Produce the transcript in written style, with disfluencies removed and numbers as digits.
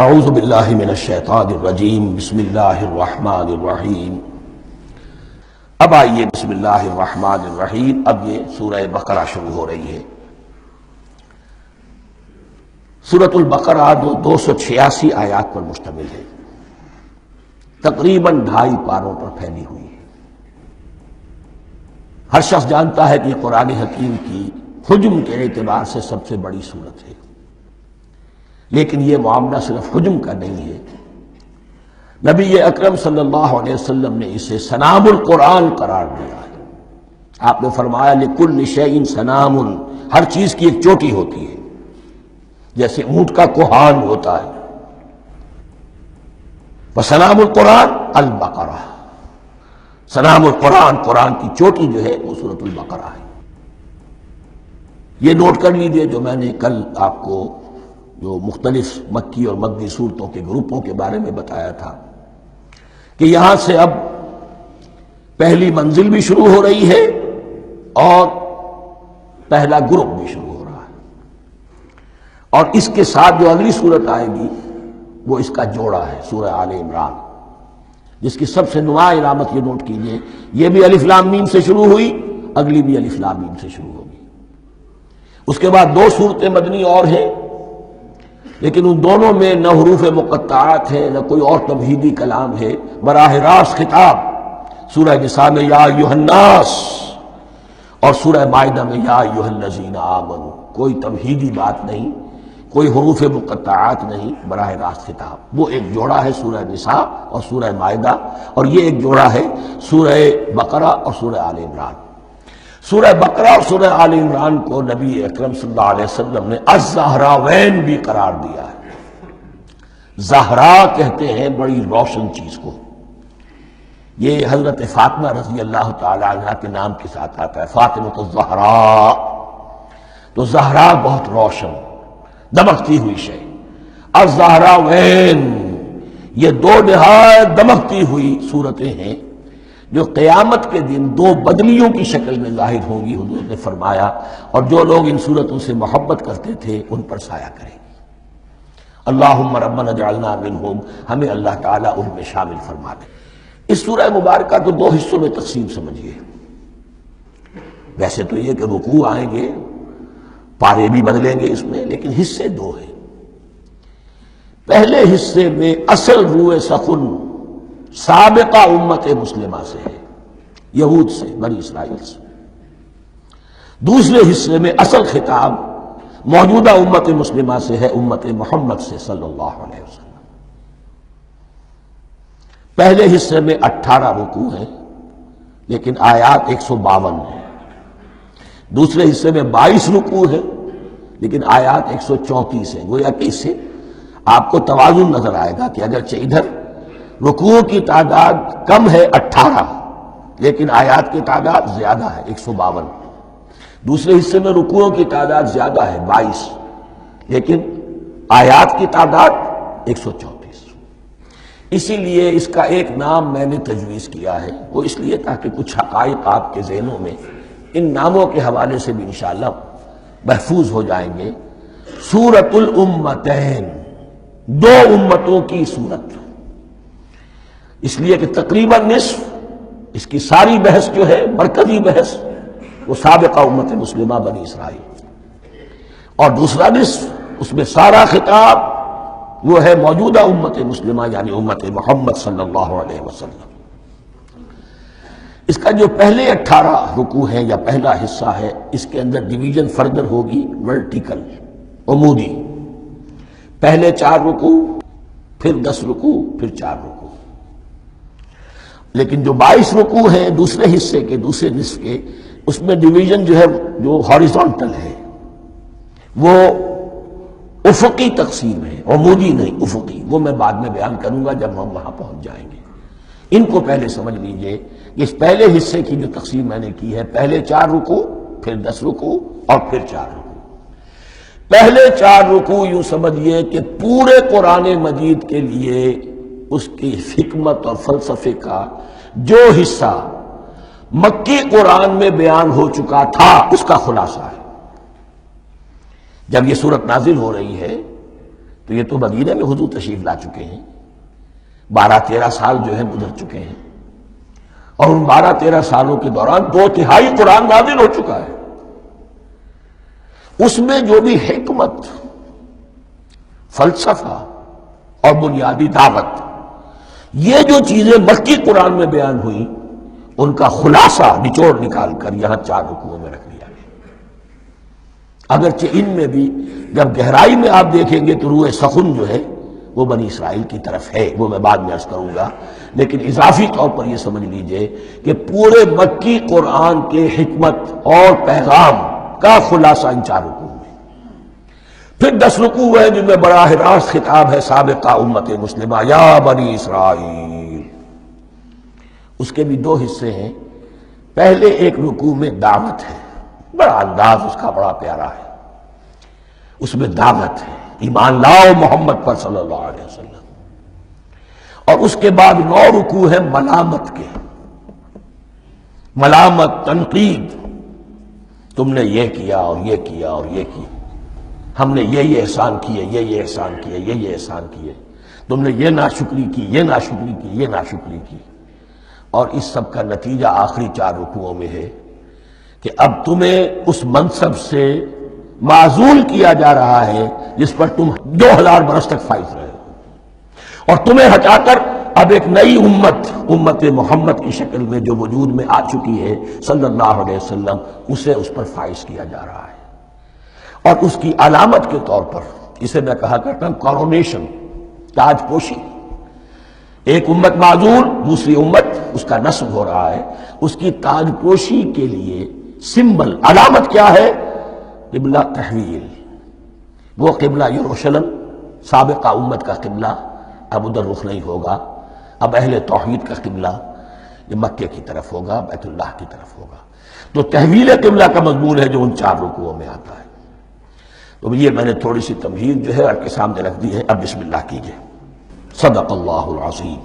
اعوذ باللہ من الشیطان الرجیم بسم اللہ الرحمن الرحیم۔ اب آئیے بسم اللہ الرحمن الرحیم، اب یہ سورہ بقرہ شروع ہو رہی ہے۔ سورۃ البقرہ 286 آیات پر مشتمل ہے، تقریباً 2.5 پاروں پر پھیلی ہوئی ہے۔ ہر شخص جانتا ہے کہ قرآن حکیم کی حجم کے اعتبار سے سب سے بڑی سورت ہے، لیکن یہ معاملہ صرف حجم کا نہیں ہے۔ نبی اکرم صلی اللہ علیہ وسلم نے اسے سنام القرآن قرار دیا ہے۔ آپ نے فرمایا لکل شیء سنام، ہر چیز کی ایک چوٹی ہوتی ہے، جیسے اونٹ کا کوہان ہوتا ہے۔ وسنام القرآن البقرہ، سنام القرآن، قرآن کی چوٹی جو ہے وہ سورۃ البقرہ ہے۔ یہ نوٹ کر لیجئے جو میں نے کل آپ کو جو مختلف مکی اور مدنی صورتوں کے گروپوں کے بارے میں بتایا تھا کہ یہاں سے اب پہلی منزل بھی شروع ہو رہی ہے اور پہلا گروپ بھی شروع ہو رہا ہے، اور اس کے ساتھ جو اگلی صورت آئے گی وہ اس کا جوڑا ہے، سورہ آل عمران، جس کی سب سے نمایاں علامت یہ نوٹ کیجئے، یہ بھی الف لام میم سے شروع ہوئی، اگلی بھی الف لام میم سے شروع ہوگی۔ اس کے بعد 2 صورتیں مدنی اور ہیں، لیکن ان دونوں میں نہ حروف مقطعات ہیں نہ کوئی اور تمہیدی کلام ہے، براہ راست خطاب سورہ نساء میں یا ایھا الناس اور سورہ مائدہ میں یا ایھا الذین آمنوا، کوئی تمہیدی بات نہیں، کوئی حروف مقطعات نہیں، براہ راست خطاب۔ وہ ایک جوڑا ہے سورہ نساء اور سورہ مائدہ، اور یہ ایک جوڑا ہے سورہ بقرہ اور سورہ آل عمران۔ سورہ بقرہ اور سورہ آل عمران کو نبی اکرم صلی اللہ علیہ وسلم نے الزہراوین بھی قرار دیا ہے۔ زہرا کہتے ہیں بڑی روشن چیز کو، یہ حضرت فاطمہ رضی اللہ تعالی عنہا کے نام کے ساتھ آتا ہے، فاطمۃ الزہراء، تو زہرا بہت روشن دمکتی ہوئی شے۔ الزہراوین، یہ 2 نہایت دمکتی ہوئی صورتیں ہیں جو قیامت کے دن 2 بدلیوں کی شکل میں ظاہر ہوں گی، حضور نے فرمایا، اور جو لوگ ان صورتوں سے محبت کرتے تھے ان پر سایہ کریں گی۔ اللہم ربنا اجعلنا منہم، ہمیں اللہ تعالیٰ ان میں شامل فرما دے۔ اس سورہ مبارکہ کو 2 حصوں میں تقسیم سمجھیے۔ ویسے تو یہ کہ رکوع آئیں گے، پارے بھی بدلیں گے اس میں، لیکن حصے 2 ہیں۔ پہلے حصے میں اصل روح سخن سابقہ امت مسلمہ سے ہے، یہود سے، بنی اسرائیل سے۔ دوسرے حصے میں اصل خطاب موجودہ امت مسلمہ سے ہے، امت محمد سے صلی اللہ علیہ وسلم۔ پہلے حصے میں 18 رکوع ہیں لیکن آیات 152 ہیں، دوسرے حصے میں 22 رکوع ہیں لیکن آیات 134 ہیں۔ گویا کہ اس سے آپ کو توازن نظر آئے گا کہ اگرچہ ادھر رکوع کی تعداد کم ہے 18 لیکن آیات کی تعداد زیادہ ہے 152، دوسرے حصے میں رکوعوں کی تعداد زیادہ ہے 22 لیکن آیات کی تعداد 134۔ اسی لیے اس کا ایک نام میں نے تجویز کیا ہے، وہ اس لیے تاکہ کچھ حقائق آپ کے ذہنوں میں ان ناموں کے حوالے سے بھی انشاءاللہ محفوظ ہو جائیں گے۔ سورۃ الامتین، 2 امتوں کی سورت، اس لیے کہ تقریباً نصف اس کی ساری بحث جو ہے، مرکزی بحث، وہ سابقہ امت مسلمہ بنی اسرائیل، اور دوسرا نصف اس میں سارا خطاب وہ ہے موجودہ امت مسلمہ یعنی امت محمد صلی اللہ علیہ وسلم۔ اس کا جو پہلے 18 رکوع ہیں یا پہلا حصہ ہے، اس کے اندر ڈویژن فردر ہوگی ورٹیکل، عمودی، پہلے 4 رکوع، پھر 10 رکوع، پھر 4 رکوع۔ لیکن جو 22 رکوع ہیں دوسرے حصے کے، دوسرے نصف کے، اس میں ڈویژن جو ہے جو ہاریزونٹل ہے، وہ افقی تقسیم ہے، عمودی نہیں، افقی۔ وہ میں بعد میں بیان کروں گا جب ہم وہاں پہنچ جائیں گے۔ ان کو پہلے سمجھ لیجئے، اس پہلے حصے کی جو تقسیم میں نے کی ہے، پہلے 4 رکوع، پھر 10 رکوع اور پھر 4 رکوع۔ پہلے 4 رکوع یوں سمجھیے کہ پورے قرآن مجید کے لیے اس کی حکمت اور فلسفے کا جو حصہ مکی قرآن میں بیان ہو چکا تھا اس کا خلاصہ ہے۔ جب یہ صورت نازل ہو رہی ہے تو یہ تو مدینہ میں حضور تشریف لا چکے ہیں، 12-13 سال جو ہے گزر چکے ہیں، اور ان 12-13 سالوں کے دوران 2/3 قرآن نازل ہو چکا ہے۔ اس میں جو بھی حکمت، فلسفہ اور بنیادی دعوت، یہ جو چیزیں مکی قرآن میں بیان ہوئی، ان کا خلاصہ نچوڑ نکال کر یہاں 4 رکوعوں میں رکھ دیا گیا۔ اگرچہ ان میں بھی جب گہرائی میں آپ دیکھیں گے تو روح سخن جو ہے وہ بنی اسرائیل کی طرف ہے، وہ میں بعد میں عرض کروں گا، لیکن اضافی طور پر یہ سمجھ لیجئے کہ پورے مکی قرآن کے حکمت اور پیغام کا خلاصہ ان 4 رکوعوں میں۔ پھر 10 رکوع ہیں جن میں براہ راست خطاب ہے سابقہ امت مسلمہ، یا بنی اسرائیل۔ اس کے بھی 2 حصے ہیں۔ پہلے ایک رکوع میں دعوت ہے، بڑا انداز اس کا بڑا پیارا ہے، اس میں دعوت ہے، ایمان لاؤ محمد پر صلی اللہ علیہ وسلم۔ اور اس کے بعد 9 رکوع ہیں ملامت کے، ملامت، تنقید، تم نے یہ کیا اور یہ کیا اور یہ کیا، ہم نے یہ احسان کیے، یہ احسان کیے، یہ احسان کیے، تم نے یہ ناشکری کی، یہ ناشکری کی، یہ ناشکری کی۔ اور اس سب کا نتیجہ آخری 4 رکوعوں میں ہے کہ اب تمہیں اس منصب سے معزول کیا جا رہا ہے جس پر تم 2000 برس تک فائز رہے ہو، اور تمہیں ہٹا کر اب ایک نئی امت محمد کی شکل میں جو وجود میں آ چکی ہے صلی اللہ علیہ وسلم، اسے اس پر فائز کیا جا رہا ہے۔ اور اس کی علامت کے طور پر اسے میں کہا کرتا ہوں کورونیشن، تاج پوشی۔ ایک امت معزول، دوسری امت اس کا نصب ہو رہا ہے، اس کی تاج پوشی کے لیے سمبل، علامت کیا ہے؟ قبلہ تحویل۔ وہ قبلہ یروشلم، سابقہ امت کا قبلہ اب ادھر رخ نہیں ہوگا، اب اہل توحید کا قبلہ یہ مکے کی طرف ہوگا، بیت اللہ کی طرف ہوگا۔ تو تحویل قبلہ کا مضمون ہے جو ان 4 رکوعوں میں آتا ہے۔ تو یہ میں نے تھوڑی سی تمہید جو ہے آپ کے سامنے رکھ دی ہے۔ اب بسم اللہ کیجئے۔ صدق اللہ العظیم۔